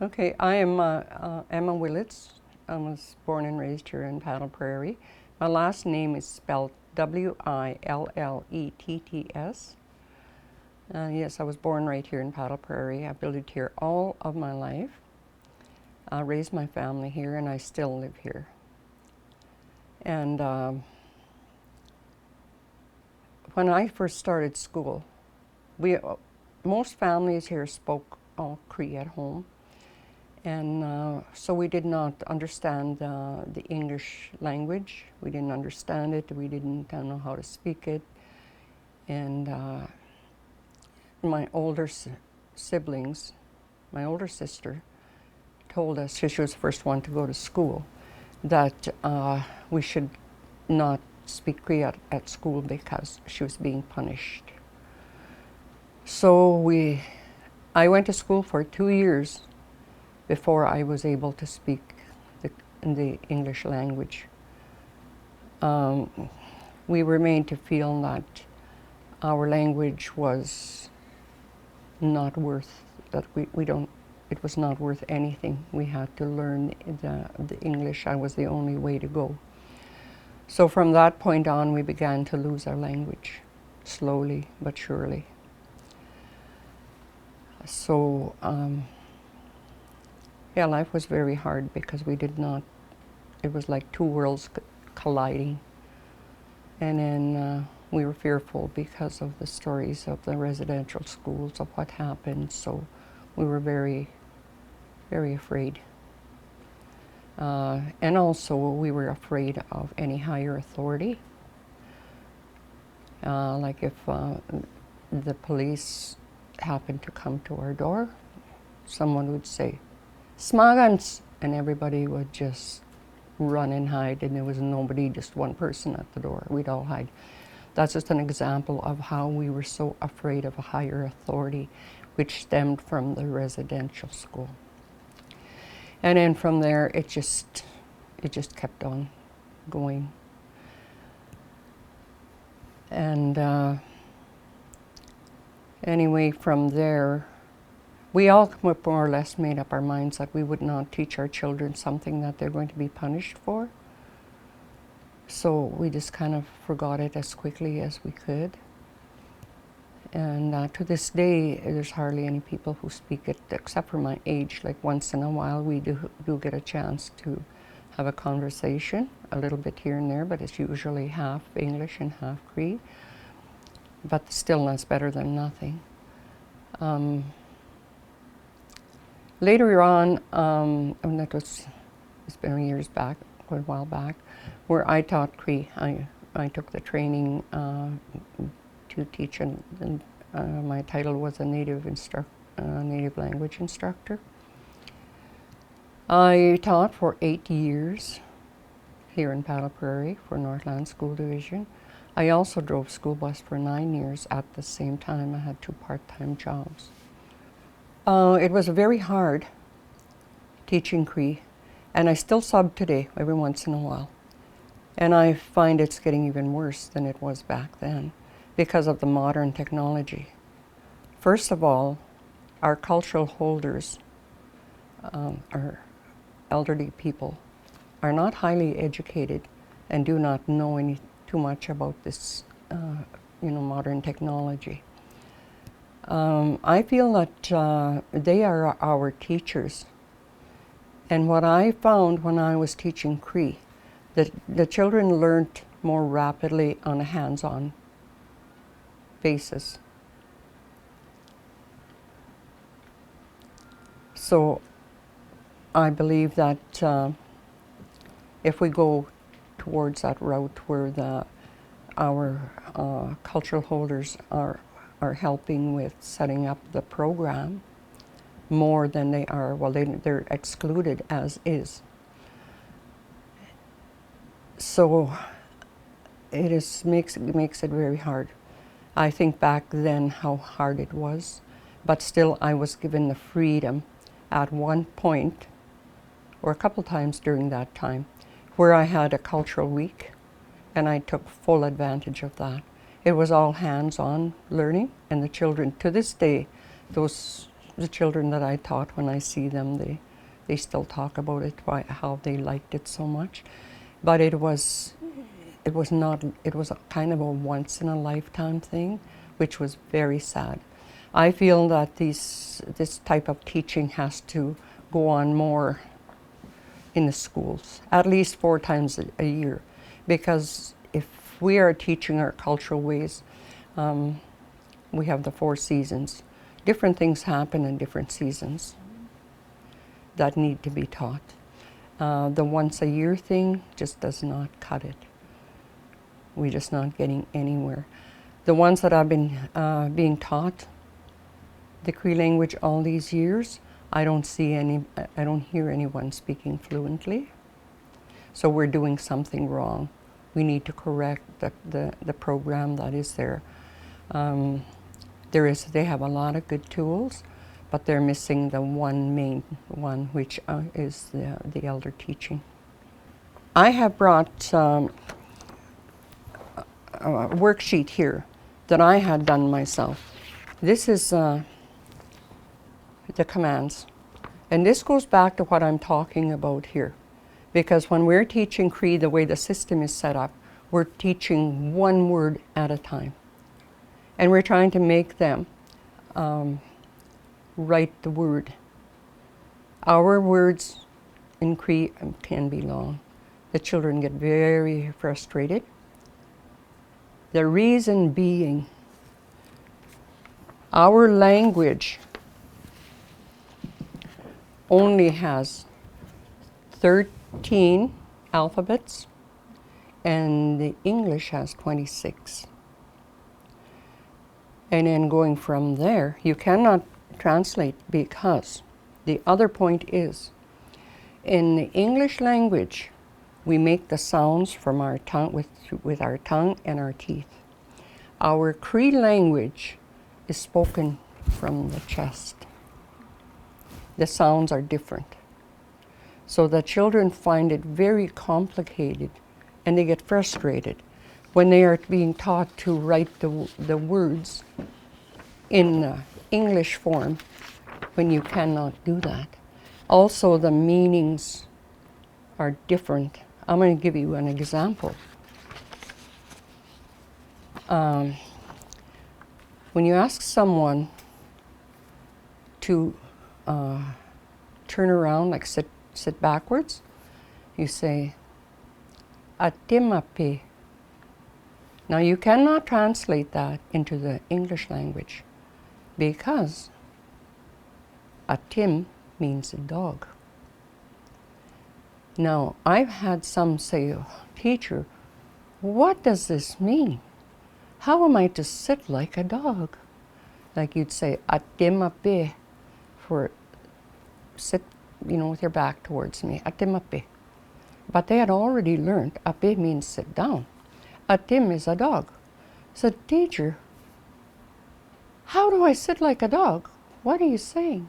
Okay, I am Emma Willetts. I was born and raised here in Prairie. My last name is spelled Willetts. Yes, I was born right here in Prairie. I've lived here all of my life. I raised my family here, and I still live here. And when I first started school, most families here spoke Cree at home. And so we did not understand the English language. We didn't understand it. We didn't know how to speak it. And my older siblings, my older sister, told us, she was the first one to go to school, that we should not speak Cree at school because she was being punished. So I went to school for 2 years before I was able to speak the English language. We were made to feel that our language was not worth, that it was not worth anything. We had to learn the English. I was the only way to go. So from that point on, we began to lose our language, slowly but surely. So, yeah, life was very hard because it was like two worlds colliding. And then we were fearful because of the stories of the residential schools, of what happened, so we were very, very afraid. And also we were afraid of any higher authority. Like if the police happened to come to our door, someone would say, "Smagans," and everybody would just run and hide, and there was nobody, just one person at the door. We'd all hide. That's just an example of how we were so afraid of a higher authority, which stemmed from the residential school. And then from there, it just kept on going. And anyway, from there, we all more or less made up our minds that we would not teach our children something that they're going to be punished for. So we just kind of forgot it as quickly as we could. And to this day, there's hardly any people who speak it, except for my age. Like once in a while, we do get a chance to have a conversation, a little bit here and there, but it's usually half English and half Cree. But still, that's better than nothing. Later on, and it's been years back, quite a while back, where I taught Cree. I took the training to teach, and my title was a native language instructor. I taught for 8 years here in Prairie for Northland School Division. I also drove school bus for 9 years at the same time. I had 2 part-time jobs. It was very hard teaching Cree, and I still sub today every once in a while. And I find it's getting even worse than it was back then because of the modern technology. First of all, our cultural holders, our elderly people, are not highly educated and do not know too much about this modern technology. I feel that they are our teachers. And what I found when I was teaching Cree, that the children learned more rapidly on a hands-on basis. So I believe that if we go towards that route where our cultural holders are helping with setting up the program more than they are, well, they're excluded as is. So it makes it very hard. I think back then how hard it was, but still I was given the freedom at one point, or a couple times during that time, where I had a cultural week, and I took full advantage of that. It was all hands-on learning, and the children, to this day, those the children that I taught, when I see them, they still talk about it, how they liked it so much. But it was a kind of a once in a lifetime thing, which was very sad. I feel that this type of teaching has to go on more in the schools, at least 4 times a year, because if we are teaching our cultural ways, we have the 4 seasons. Different things happen in different seasons that need to be taught. The once a year thing just does not cut it. We're just not getting anywhere. The ones that I've been being taught the Cree language all these years, I don't hear anyone speaking fluently. So we're doing something wrong. We need to correct the program that is there. They have a lot of good tools, but they're missing the one main one, which is the elder teaching. I have brought a worksheet here that I had done myself. This is the commands. And this goes back to what I'm talking about here. Because when we're teaching Cree, the way the system is set up, we're teaching one word at a time. And we're trying to make them write the word. Our words in Cree can be long. The children get very frustrated. The reason being, our language only has 13 alphabets, and the English has 26. And then going from there, you cannot translate, because the other point is, in the English language, we make the sounds from our tongue with our tongue and our teeth. Our Cree language is spoken from the chest. The sounds are different. So the children find it very complicated, and they get frustrated when they are being taught to write the words in English form, when you cannot do that. Also, the meanings are different. I'm going to give you an example. When you ask someone to turn around, like sit backwards, you say, "Atimapi." Now you cannot translate that into the English language, because atim means a dog. Now, I've had some say, "Oh, teacher, what does this mean? How am I to sit like a dog?" Like you'd say, "Atimapi," for sit, with your back towards me, "Atimapi." But they had already learned, "Api" means sit down. "Atim" is a dog. So, "Teacher, how do I sit like a dog? What are you saying?"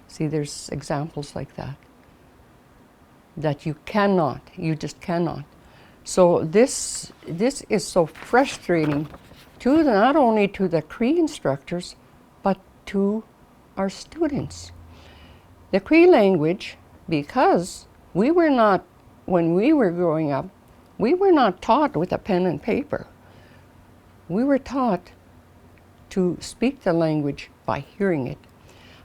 See, there's examples like that you just cannot. So this is so frustrating not only to the Cree instructors, but to our students. The Cree language, because when we were growing up, we were not taught with a pen and paper. We were taught to speak the language by hearing it.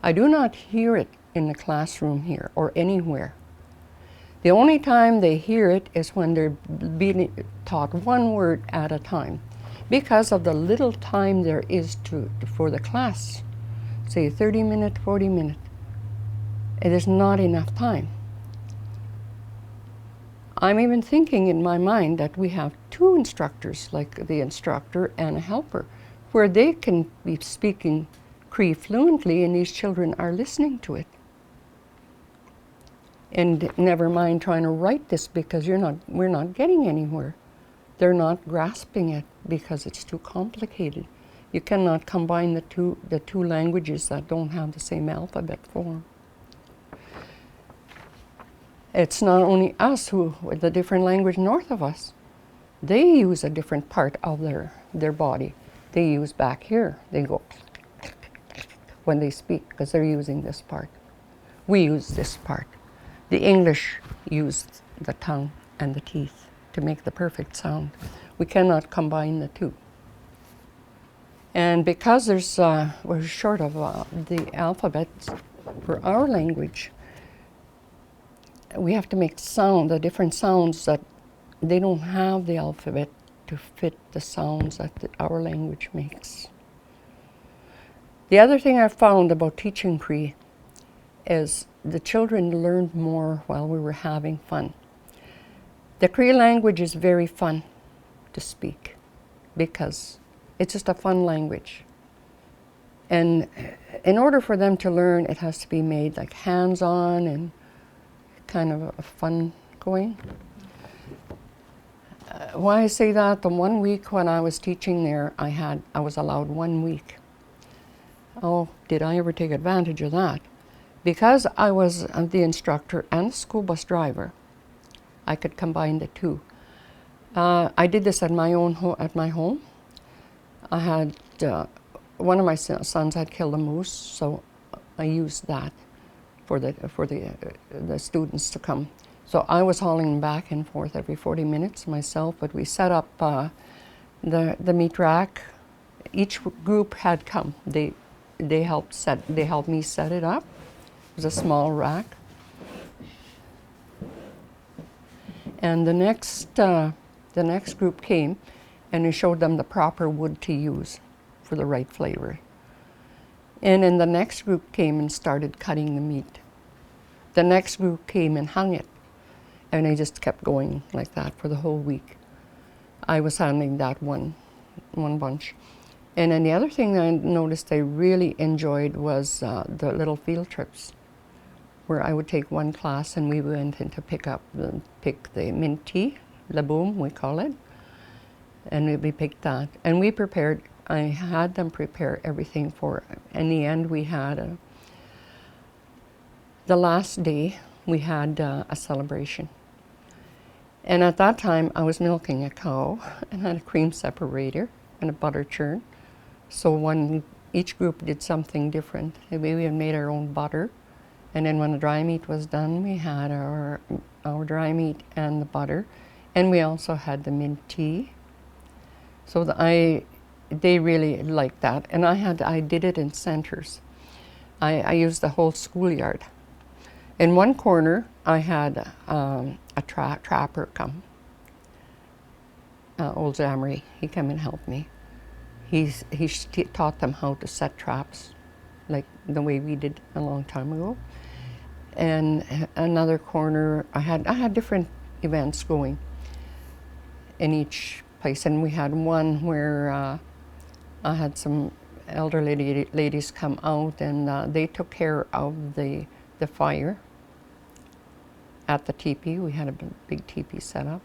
I do not hear it in the classroom here or anywhere. The only time they hear it is when they're being taught one word at a time, because of the little time there is for the class. Say 30 minutes, 40 minutes. It is not enough time. I'm even thinking in my mind that we have 2 instructors, like the instructor and a helper, where they can be speaking Cree fluently and these children are listening to it. And never mind trying to write this, because we're not getting anywhere. They're not grasping it because it's too complicated. You cannot combine the two languages that don't have the same alphabet form. It's not only us who, with the different language north of us, they use a different part of their body. They use back here. They go when they speak, because they're using this part. We use this part. The English use the tongue and the teeth to make the perfect sound. We cannot combine the two. And because we're short of the alphabet for our language, we have to make the different sounds that they don't have the alphabet to fit the sounds that our language makes. The other thing I found about teaching Cree is the children learned more while we were having fun. The Cree language is very fun to speak because it's just a fun language. And in order for them to learn, it has to be made like hands-on and kind of a fun going. Why I say that, the 1 week when I was teaching there, I was allowed 1 week. Oh, did I ever take advantage of that? Because I was the instructor and the school bus driver, I could combine the two. I did this at my home. I had one of my sons had killed a moose, so I used that for the students to come. So I was hauling back and forth every 40 minutes myself, but we set up the meat rack. Each group had come. They helped me set it up. It was a small rack. And the next group came, and we showed them the proper wood to use for the right flavor. And then the next group came and started cutting the meat. The next group came and hung it. And I just kept going like that for the whole week. I was handling that one bunch. And then the other thing that I noticed I really enjoyed was the little field trips, where I would take one class and we went in to pick the mint tea, laboom we call it, and we picked that. And I had them prepare everything for it. In the end, we had the last day, we had a celebration. And at that time, I was milking a cow and had a cream separator and a butter churn. So each group did something different. We had made our own butter. And then when the dry meat was done, we had our dry meat and the butter. And we also had the mint tea. So they really liked that. And I did it in centers. I used the whole schoolyard. In one corner, I had a trapper come, old Zamri. He came and helped me. He taught them how to set traps, like the way we did a long time ago. And another corner, I had different events going in each place. And we had one where I had some elderly ladies come out, and they took care of the fire at the teepee. We had a big teepee set up,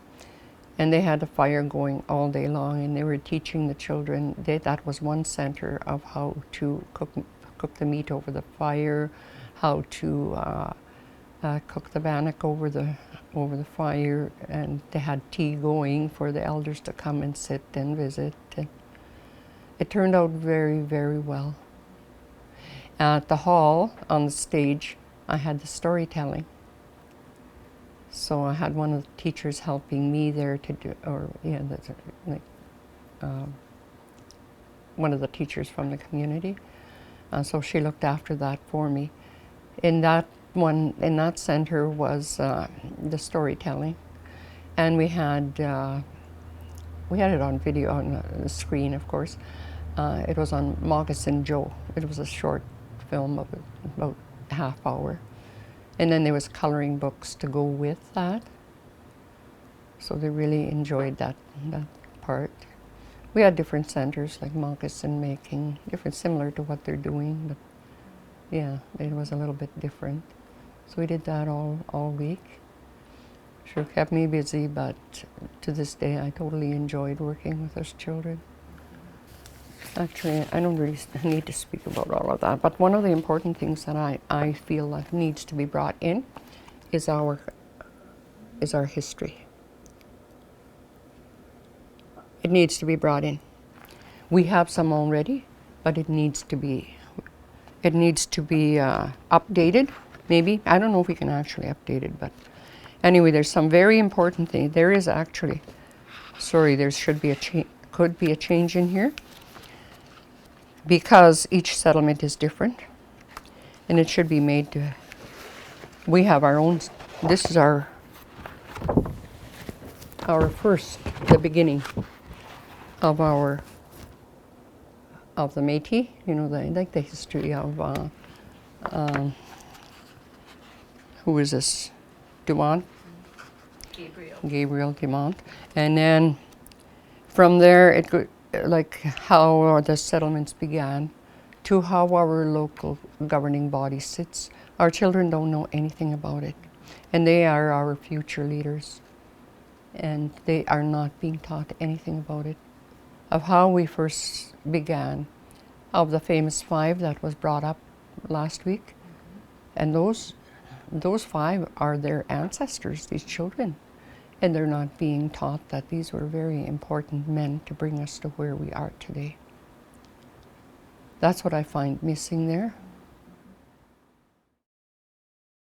and they had the fire going all day long, and they were teaching the children. That was one center of how to cook the meat over the fire, how to cook the bannock over the fire, and they had tea going for the elders to come and sit and visit. It turned out very, very well. At the hall, on the stage, I had the storytelling. So I had one of the teachers helping me there to do, one of the teachers from the community. So she looked after that for me. In that center was the storytelling, and we had it on video on the screen, of course. It was on Moccasin Joe. It was a short film of about a half hour. And then there was coloring books to go with that. So they really enjoyed that part. We had different centers like moccasin making, similar to what they're doing, but yeah, it was a little bit different. So we did that all week. Sure kept me busy, but to this day I totally enjoyed working with those children. Actually, I don't really need to speak about all of that, but one of the important things that I feel that needs to be brought in is our history. It needs to be brought in. We have some already, but it needs to be It needs to be updated, maybe. I don't know if we can actually update it, but anyway, there's some very important thing. There is actually, sorry, there should be could be a change in here because each settlement is different, and it should be made to. We have our own. This is our first, the beginning of the Métis, you know, like the history of, who is this? Dumont? Gabriel Dumont. And then from there, it could, like how the settlements began to how our local governing body sits. Our children don't know anything about it. And they are our future leaders. And they are not being taught anything about it. Of how we first began, of the famous 5 that was brought up last week. And those 5 are their ancestors, these children. And they're not being taught that these were very important men to bring us to where we are today. That's what I find missing there.